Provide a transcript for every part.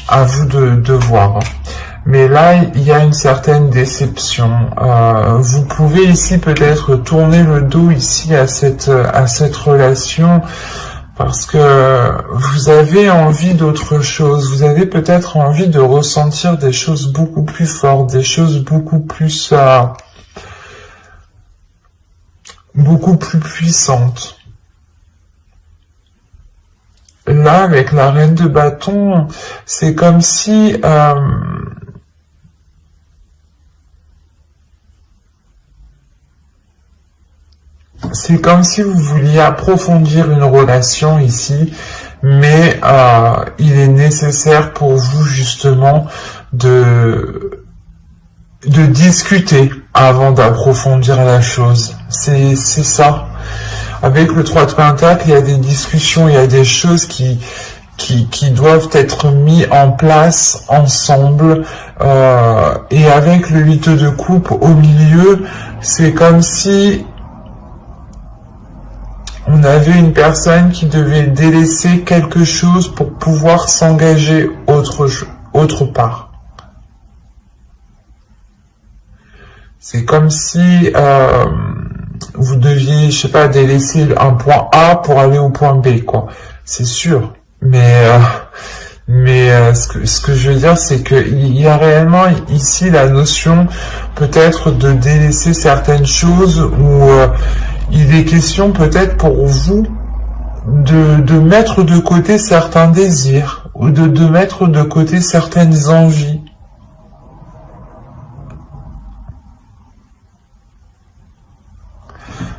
à vous de voir. Mais là, il y a une certaine déception. Vous pouvez ici peut-être tourner le dos ici à cette relation parce que vous avez envie d'autre chose. Vous avez peut-être envie de ressentir des choses beaucoup plus fortes, des choses beaucoup plus puissantes. Là, avec la reine de bâton, c'est comme si vous vouliez approfondir une relation ici, mais il est nécessaire pour vous justement de discuter avant d'approfondir la chose. C'est ça. Avec le 3 de Pentacle, il y a des discussions, il y a des choses qui doivent être mises en place ensemble. Et avec le 8 de coupe au milieu, c'est comme si on avait une personne qui devait délaisser quelque chose pour pouvoir s'engager autre part. C'est comme si vous deviez, je sais pas, délaisser un point A pour aller au point B, quoi. C'est sûr. Mais ce que je veux dire, c'est que il y a réellement ici la notion peut-être de délaisser certaines choses ou il est question peut-être pour vous de mettre de côté certains désirs ou de mettre de côté certaines envies.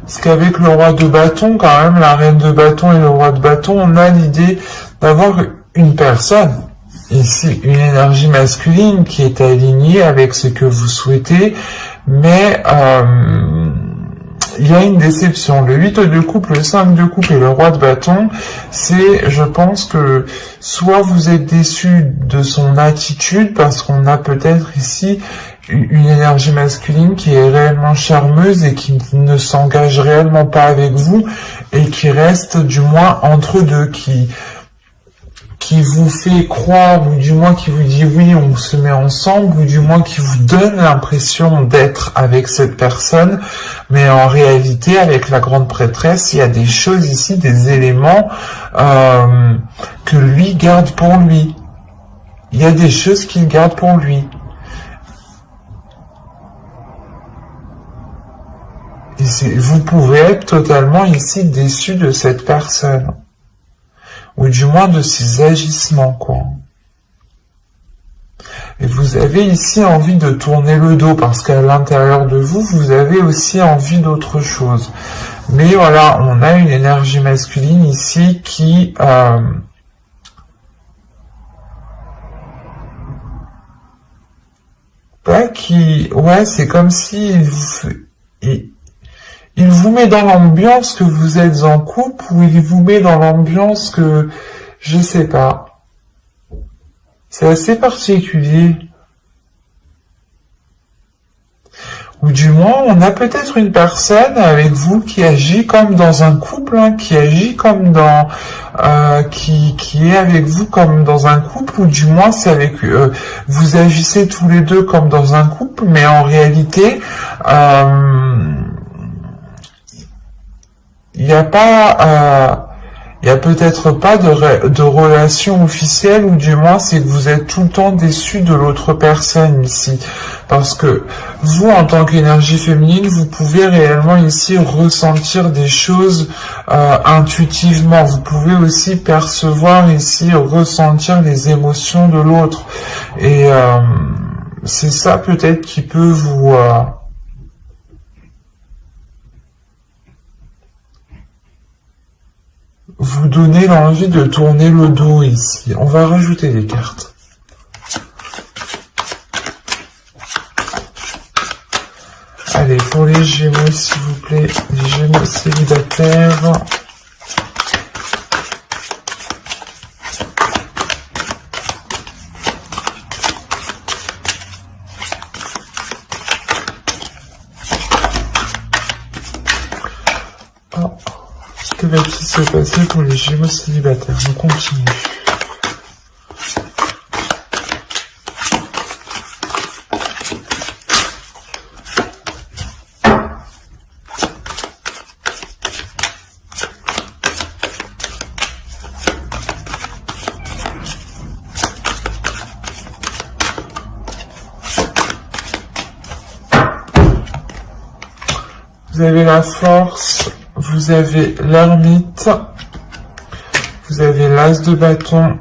Parce qu'avec le roi de bâton, quand même, la reine de bâton et le roi de bâton, on a l'idée d'avoir une personne, ici, une énergie masculine qui est alignée avec ce que vous souhaitez, mais il y a une déception. Le 8 de coupe, le 5 de coupe et le roi de bâton, c'est, je pense que, soit vous êtes déçu de son attitude, parce qu'on a peut-être ici une énergie masculine qui est réellement charmeuse et qui ne s'engage réellement pas avec vous et qui reste du moins entre deux, qui vous fait croire ou du moins qui vous dit oui on se met ensemble ou du moins qui vous donne l'impression d'être avec cette personne, mais en réalité avec la grande prêtresse il y a des choses ici, des éléments que lui garde pour lui. Il y a des choses qu'il garde pour lui. Vous pouvez être totalement ici déçu de cette personne. Ou du moins de ses agissements, quoi. Et vous avez ici envie de tourner le dos, parce qu'à l'intérieur de vous, vous avez aussi envie d'autre chose. Mais voilà, on a une énergie masculine ici qui... ouais, c'est comme si... Il vous met dans l'ambiance que vous êtes en couple ou il vous met dans l'ambiance que... Je sais pas. C'est assez particulier. Ou du moins, on a peut-être une personne avec vous qui agit comme dans un couple, hein, qui agit comme dans... qui est avec vous comme dans un couple, ou du moins c'est avec... vous agissez tous les deux comme dans un couple, mais en réalité... il n'y a pas... il n'y a peut-être pas de relation officielle, ou du moins c'est que vous êtes tout le temps déçu de l'autre personne ici. Parce que vous, en tant qu'énergie féminine, vous pouvez réellement ici ressentir des choses intuitivement. Vous pouvez aussi percevoir ici, ressentir les émotions de l'autre. Et c'est ça peut-être qui peut vous donner l'envie de tourner le dos ici. On va rajouter des cartes. Allez, pour les Gémeaux, s'il vous plaît, les Gémeaux célibataires. Oh. Que va-t-il se passer pour les Gémeaux célibataires? On continue. vous avez la force, vous avez l'ermite, vous avez l'as de bâton,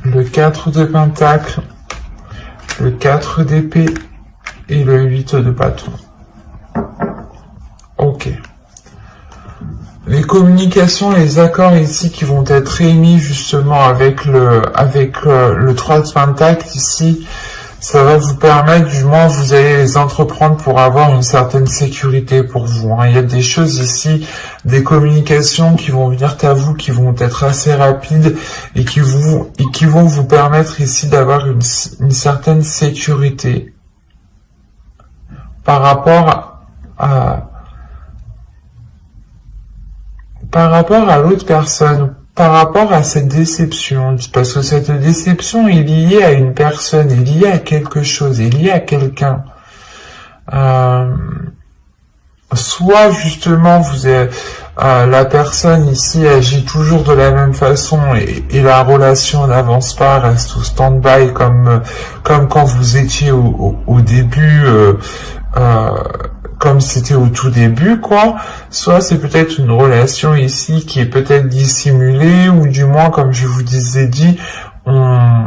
le 4 de pentacle, le 4 d'épée et le 8 de bâton. Ok. Les communications, les accords ici qui vont être émis justement avec le 3 de pentacle ici, ça va vous permettre, du moins vous allez les entreprendre pour avoir une certaine sécurité pour vous. Hein. Il y a des choses ici, des communications qui vont venir à vous, qui vont être assez rapides et qui vont vous permettre ici d'avoir une certaine sécurité par rapport à l'autre personne, par rapport à cette déception, parce que cette déception est liée à une personne, est liée à quelque chose, est liée à quelqu'un. Soit justement la personne ici agit toujours de la même façon et la relation n'avance pas, reste au stand-by comme quand vous étiez au début, comme c'était au tout début, quoi. Soit c'est peut-être une relation ici qui est peut-être dissimulée, ou du moins, comme je vous dit, on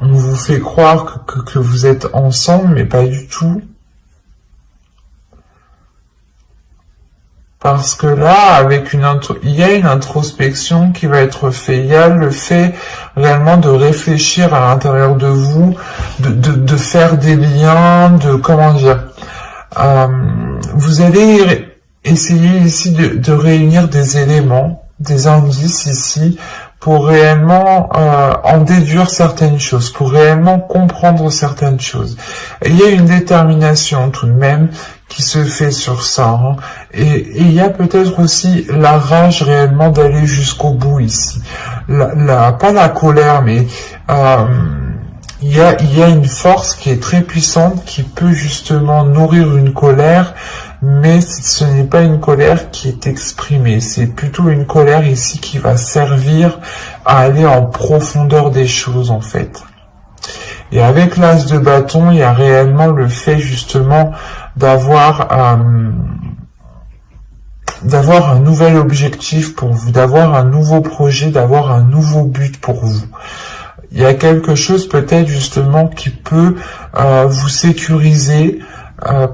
vous fait croire que vous êtes ensemble, mais pas du tout. Parce que là, il y a une introspection qui va être faite. Il y a le fait réellement de réfléchir à l'intérieur de vous, de faire des liens, comment dire. Vous allez essayer ici de réunir des éléments, des indices ici, pour réellement en déduire certaines choses, pour réellement comprendre certaines choses. Et il y a une détermination tout de même qui se fait sur ça. Hein. Et il y a peut-être aussi la rage réellement d'aller jusqu'au bout ici. Pas la colère, mais il y a une force qui est très puissante qui peut justement nourrir une colère, mais ce n'est pas une colère qui est exprimée, c'est plutôt une colère ici qui va servir à aller en profondeur des choses en fait. Et avec l'as de bâton, il y a réellement le fait justement d'avoir un nouvel objectif pour vous, d'avoir un nouveau projet, d'avoir un nouveau but pour vous. Il y a quelque chose peut-être justement qui peut vous sécuriser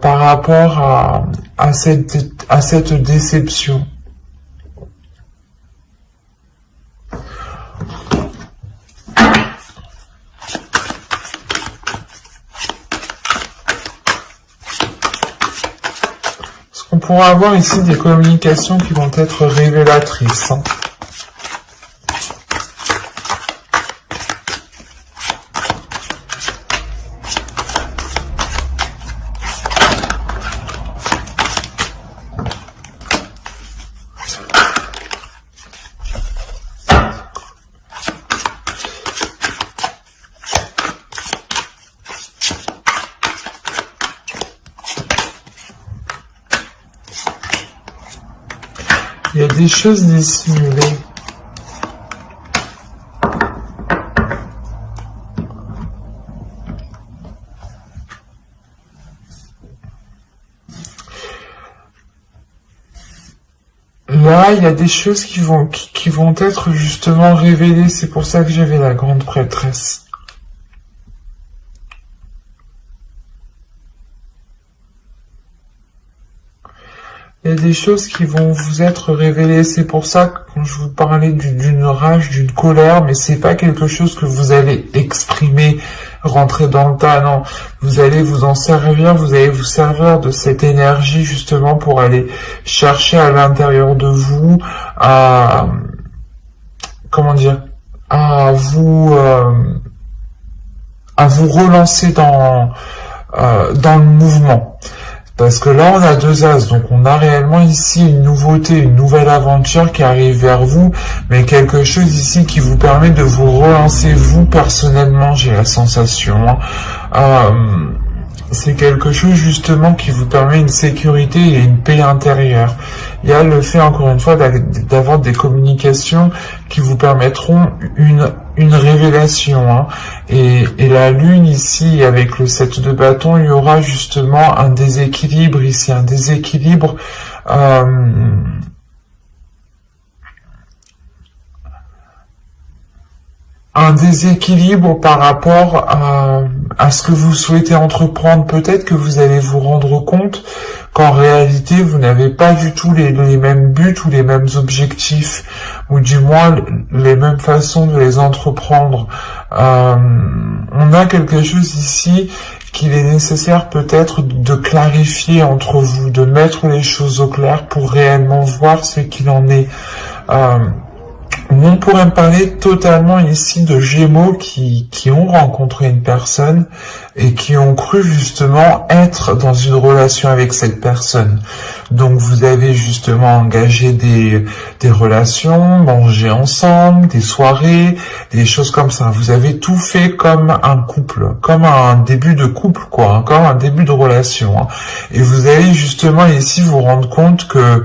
par rapport à cette déception. Parce qu'on pourra avoir ici des communications qui vont être révélatrices. Hein. Il y a des choses dissimulées. Là, il y a des choses qui vont être justement révélées. C'est pour ça que j'avais la grande prêtresse. Il y a des choses qui vont vous être révélées. C'est pour ça que quand je vous parlais d'une rage, d'une colère, mais c'est pas quelque chose que vous allez exprimer, rentrer dans le tas, non. Vous allez vous en servir, vous allez vous servir de cette énergie justement pour aller chercher à l'intérieur de vous à, comment dire, à vous relancer dans le mouvement. Parce que là, on a deux as, donc on a réellement ici une nouveauté, une nouvelle aventure qui arrive vers vous, mais quelque chose ici qui vous permet de vous relancer, vous, personnellement, j'ai la sensation. C'est quelque chose, justement, qui vous permet une sécurité et une paix intérieure. Il y a le fait, encore une fois, d'avoir des communications qui vous permettront une révélation, hein. Et la lune ici, avec le 7 de bâton, il y aura justement un déséquilibre ici, un déséquilibre par rapport à ce que vous souhaitez entreprendre. Peut-être que vous allez vous rendre compte qu'en réalité, vous n'avez pas du tout les mêmes buts ou les mêmes objectifs, ou du moins les mêmes façons de les entreprendre. On a quelque chose ici qu'il est nécessaire peut-être de clarifier entre vous, de mettre les choses au clair pour réellement voir ce qu'il en est. On pourrait me parler totalement ici de Gémeaux qui ont rencontré une personne et qui ont cru justement être dans une relation avec cette personne. Donc vous avez justement engagé des relations, mangé ensemble, des soirées, des choses comme ça. Vous avez tout fait comme un couple, comme un début de couple, quoi, hein, comme un début de relation. Hein. Et vous allez justement ici vous rendre compte que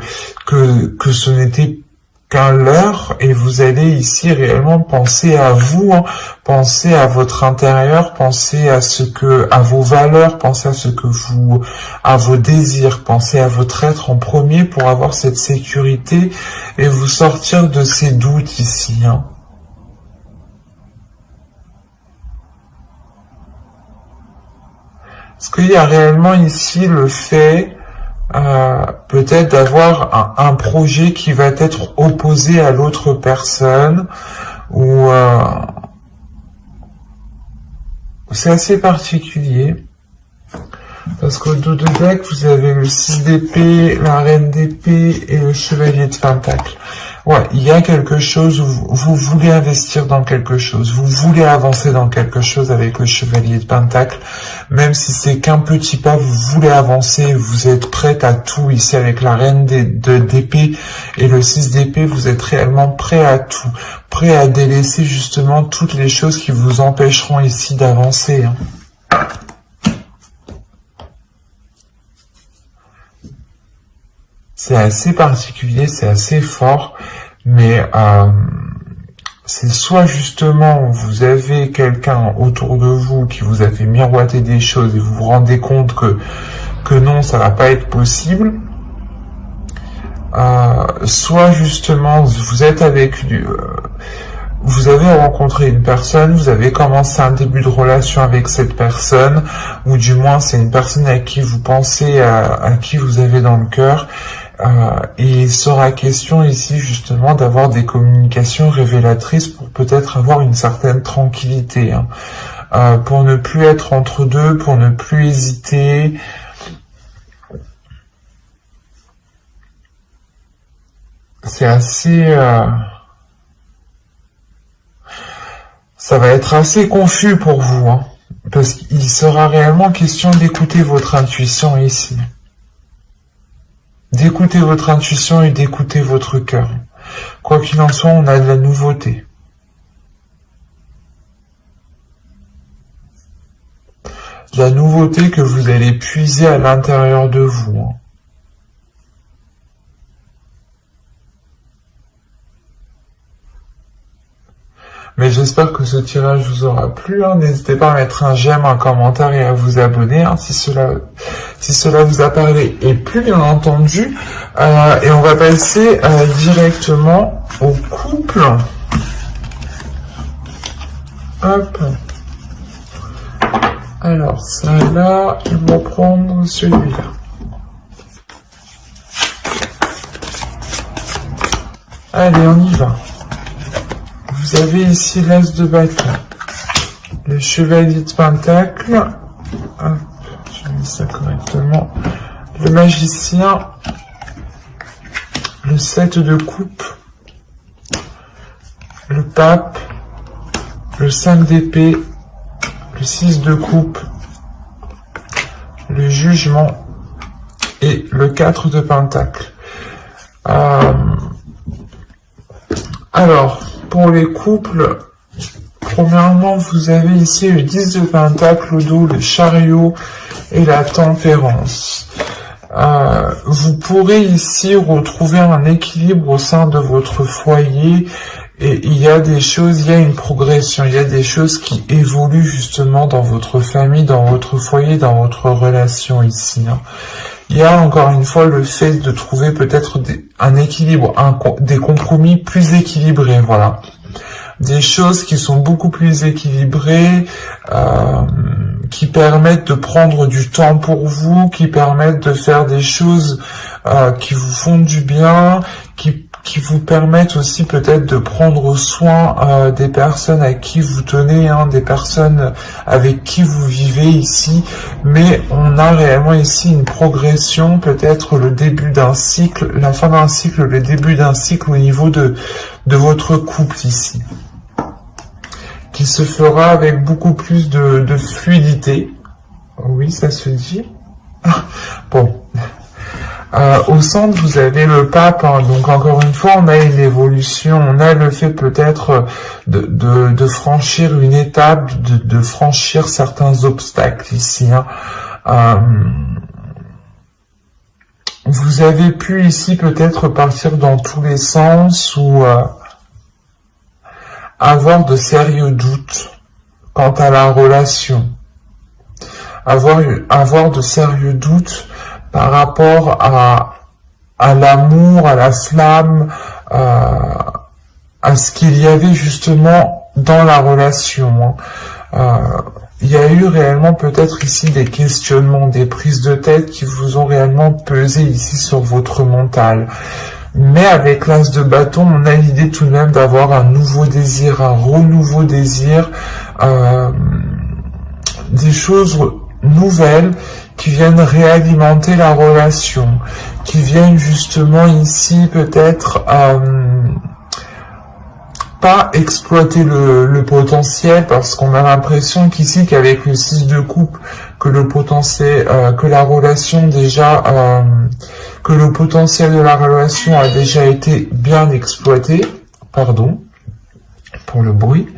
ce n'était qu'un leurre, et vous allez ici réellement penser à vous, hein, penser à votre intérieur, penser à vos valeurs, penser à vos désirs, penser à votre être en premier pour avoir cette sécurité et vous sortir de ces doutes ici, hein. Parce qu'il y a réellement ici le fait peut-être d'avoir un projet qui va être opposé à l'autre personne, ou c'est assez particulier, parce qu'au dos de deck, vous avez le 6 d'épée, la reine d'épée et le chevalier de pentacle. Ouais, il y a quelque chose où vous voulez investir dans quelque chose, vous voulez avancer dans quelque chose avec le chevalier de pentacle, même si c'est qu'un petit pas, vous voulez avancer, vous êtes prête à tout ici avec la reine d'épée et le 6 d'épée, vous êtes réellement prêt à tout, prêt à délaisser justement toutes les choses qui vous empêcheront ici d'avancer, hein. C'est assez particulier, c'est assez fort, mais c'est soit justement vous avez quelqu'un autour de vous qui vous a fait miroiter des choses et vous vous rendez compte que non, ça va pas être possible, soit justement vous êtes avec vous avez rencontré une personne, vous avez commencé un début de relation avec cette personne, ou du moins c'est une personne à qui vous pensez, à qui vous avez dans le cœur, et il sera question ici justement d'avoir des communications révélatrices pour peut-être avoir une certaine tranquillité, hein, pour ne plus être entre deux, pour ne plus hésiter. C'est assez... ça va être assez confus pour vous, hein, parce qu'il sera réellement question d'écouter votre intuition ici. D'écouter votre intuition et d'écouter votre cœur. Quoi qu'il en soit, on a de la nouveauté. De la nouveauté que vous allez puiser à l'intérieur de vous, hein. Mais j'espère que ce tirage vous aura plu, hein. N'hésitez pas à mettre un j'aime, un commentaire et à vous abonner, hein, si cela vous a parlé et plu, bien entendu. Et on va passer directement au couple. Hop. Alors, ça là, je vais prendre celui-là. Allez, on y va. Vous avez ici l'as de bâton, le chevalier de pentacle, hop, je mets ça correctement, le magicien, le 7 de coupe, le pape, le 5 d'épée, le 6 de coupe, le jugement et le 4 de pentacle. Alors, pour les couples, premièrement, vous avez ici le 10 de pentacle au dos, le chariot et la tempérance. Vous pourrez ici retrouver un équilibre au sein de votre foyer Et il y a des choses, il y a une progression, il y a des choses qui évoluent justement dans votre famille, dans votre foyer, dans votre relation ici. Hein. Il y a encore une fois le fait de trouver peut-être un équilibre, des compromis plus équilibrés, voilà. Des choses qui sont beaucoup plus équilibrées, qui permettent de prendre du temps pour vous, qui permettent de faire des choses qui vous font du bien, qui vous permettent aussi peut-être de prendre soin des personnes à qui vous tenez, hein, des personnes avec qui vous vivez ici, mais on a réellement ici une progression, peut-être le début d'un cycle, la fin d'un cycle, le début d'un cycle au niveau de votre couple ici, qui se fera avec beaucoup plus de fluidité. Oui, ça se dit. Bon. Au centre, vous avez le pape, hein, donc encore une fois, on a une évolution, on a le fait peut-être de franchir une étape, de franchir certains obstacles ici. Hein. Vous avez pu ici peut-être partir dans tous les sens ou avoir de sérieux doutes quant à la relation, avoir de sérieux doutes par rapport à l'amour, à la flamme, à ce qu'il y avait justement dans la relation. Il y a eu réellement peut-être ici des questionnements, des prises de tête qui vous ont réellement pesé ici sur votre mental. Mais avec l'as de bâton, on a l'idée tout de même d'avoir un nouveau désir, un renouveau désir, des choses nouvelles qui viennent réalimenter la relation, qui viennent justement ici peut-être pas exploiter le potentiel, parce qu'on a l'impression qu'ici qu'avec le 6 de coupe, que le potentiel, que la relation déjà, que le potentiel de la relation a déjà été bien exploité, pardon pour le bruit,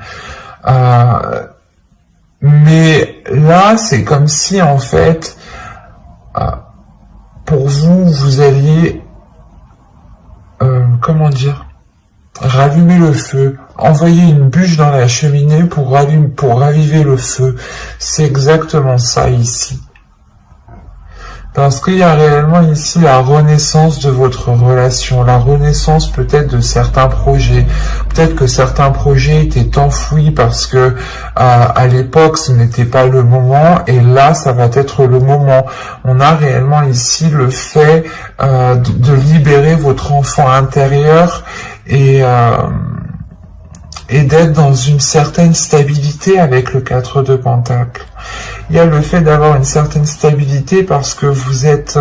mais là c'est comme si en fait pour vous, vous alliez, comment dire, rallumer le feu, envoyer une bûche dans la cheminée pour raviver le feu. C'est exactement ça ici. Parce qu'il y a réellement ici la renaissance de votre relation, la renaissance peut-être de certains projets. Peut-être que certains projets étaient enfouis parce que à l'époque ce n'était pas le moment, et là ça va être le moment. On a réellement ici le fait de libérer votre enfant intérieur et d'être dans une certaine stabilité avec le 4 de Pentacles. Il y a le fait d'avoir une certaine stabilité parce que vous êtes,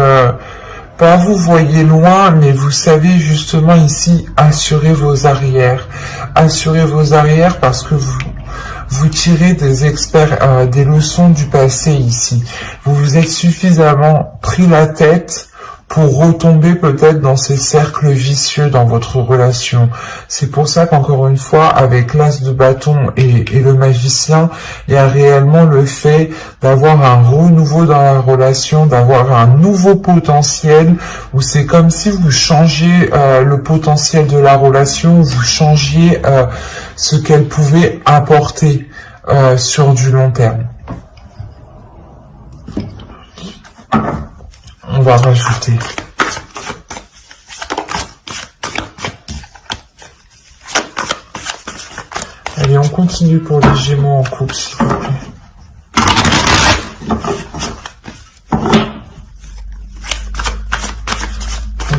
pas vous voyez loin, mais vous savez justement ici assurer vos arrières. Assurer vos arrières parce que vous tirez des leçons du passé ici. Vous vous êtes suffisamment pris la tête pour retomber peut-être dans ces cercles vicieux dans votre relation. C'est pour ça qu'encore une fois, avec l'as de bâton et le magicien, il y a réellement le fait d'avoir un renouveau dans la relation, d'avoir un nouveau potentiel, où c'est comme si vous changiez le potentiel de la relation, vous changiez ce qu'elle pouvait apporter sur du long terme. On va rajouter. Allez, on continue pour les Gémeaux en couple, s'il vous plaît.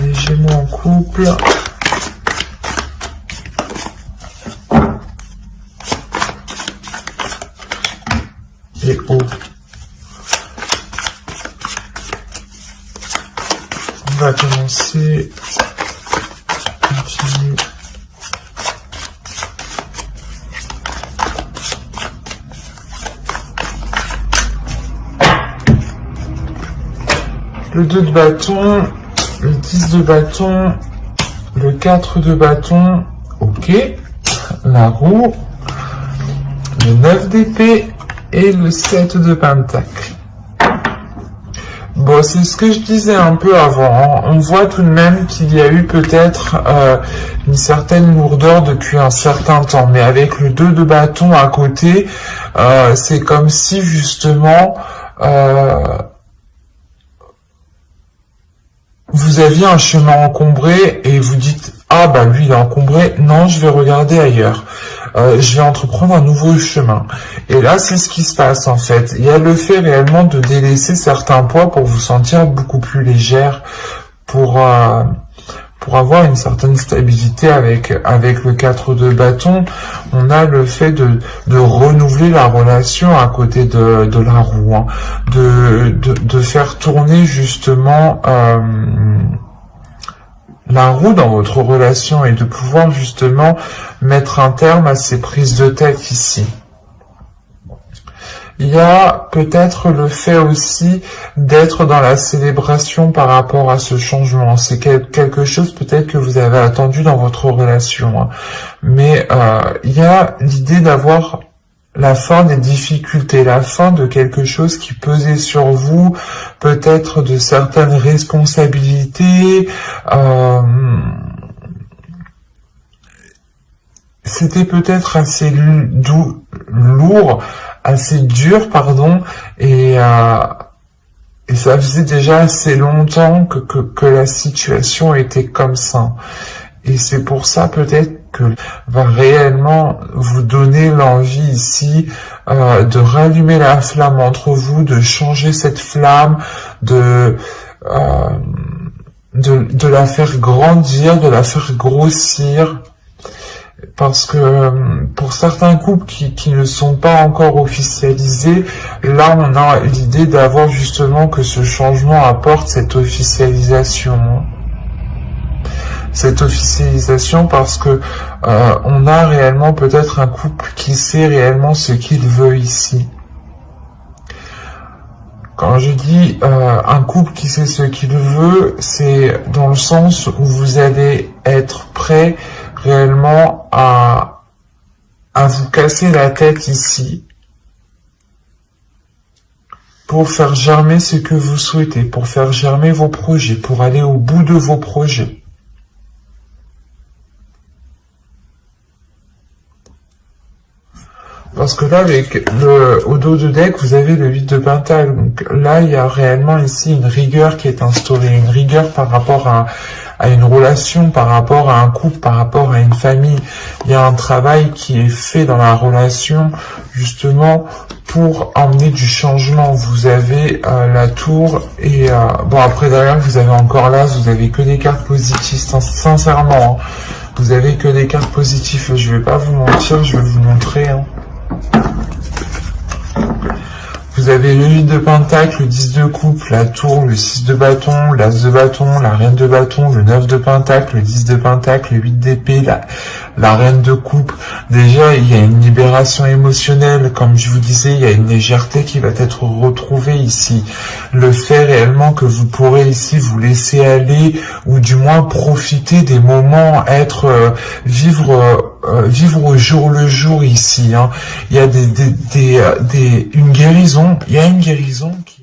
Les Gémeaux en couple. Et haut. On va commencer, continue. Le 2 de bâton, le 10 de bâton, le 4 de bâton, ok, la roue, le 9 d'épée et le 7 de pentacle. Bon, c'est ce que je disais un peu avant, hein. On voit tout de même qu'il y a eu peut-être une certaine lourdeur depuis un certain temps. Mais avec le 2 de bâton à côté, c'est comme si justement vous aviez un chemin encombré et vous dites « Ah bah lui il est encombré, non je vais regarder ailleurs, je vais entreprendre un nouveau chemin ». Et là c'est ce qui se passe en fait. Il y a le fait réellement de délaisser certains poids pour vous sentir beaucoup plus légère, pour avoir une certaine stabilité avec le 4 de bâton. On a le fait de renouveler la relation à côté de la roue, hein, de faire tourner justement la roue dans votre relation et de pouvoir justement mettre un terme à ces prises de tête ici. Il y a peut-être le fait aussi d'être dans la célébration par rapport à ce changement. C'est quelque chose peut-être que vous avez attendu dans votre relation, hein. Mais il y a l'idée d'avoir la fin des difficultés, la fin de quelque chose qui pesait sur vous, peut-être de certaines responsabilités. C'était peut-être assez lourd, assez dur, pardon, et ça faisait déjà assez longtemps que la situation était comme ça. Et c'est pour ça peut-être que va réellement vous donner l'envie ici de rallumer la flamme entre vous, de changer cette flamme, de la faire grandir, de la faire grossir. Parce que pour certains couples qui ne sont pas encore officialisés, là on a l'idée d'avoir justement que ce changement apporte cette officialisation. Cette officialisation parce que on a réellement peut-être un couple qui sait réellement ce qu'il veut ici. Quand je dis un couple qui sait ce qu'il veut, c'est dans le sens où vous allez être prêt réellement à vous casser la tête ici pour faire germer ce que vous souhaitez, pour faire germer vos projets, pour aller au bout de vos projets. Parce que là, avec au dos de deck, vous avez le 8 de Pentacle. Donc là, il y a réellement ici une rigueur qui est instaurée, une rigueur par rapport à une relation, par rapport à un couple, par rapport à une famille. Il y a un travail qui est fait dans la relation, justement, pour emmener du changement. Vous avez la tour et... bon, après, derrière, vous avez encore l'As, vous avez que des cartes positives, sincèrement. Hein. Vous avez que des cartes positives. Je vais pas vous mentir, je vais vous montrer. Hein. Vous avez le 8 de Pentacle, le 10 de coupe, la tour, le 6 de bâton, l'As de bâton, la reine de bâton, le 9 de Pentacle, le 10 de Pentacle, le 8 d'épée, la reine de coupe. Déjà, il y a une libération émotionnelle, comme je vous disais, il y a une légèreté qui va être retrouvée ici. Le fait réellement que vous pourrez ici vous laisser aller, ou du moins profiter des moments, vivre au jour le jour ici, hein. Il y a une guérison, il y a une guérison qui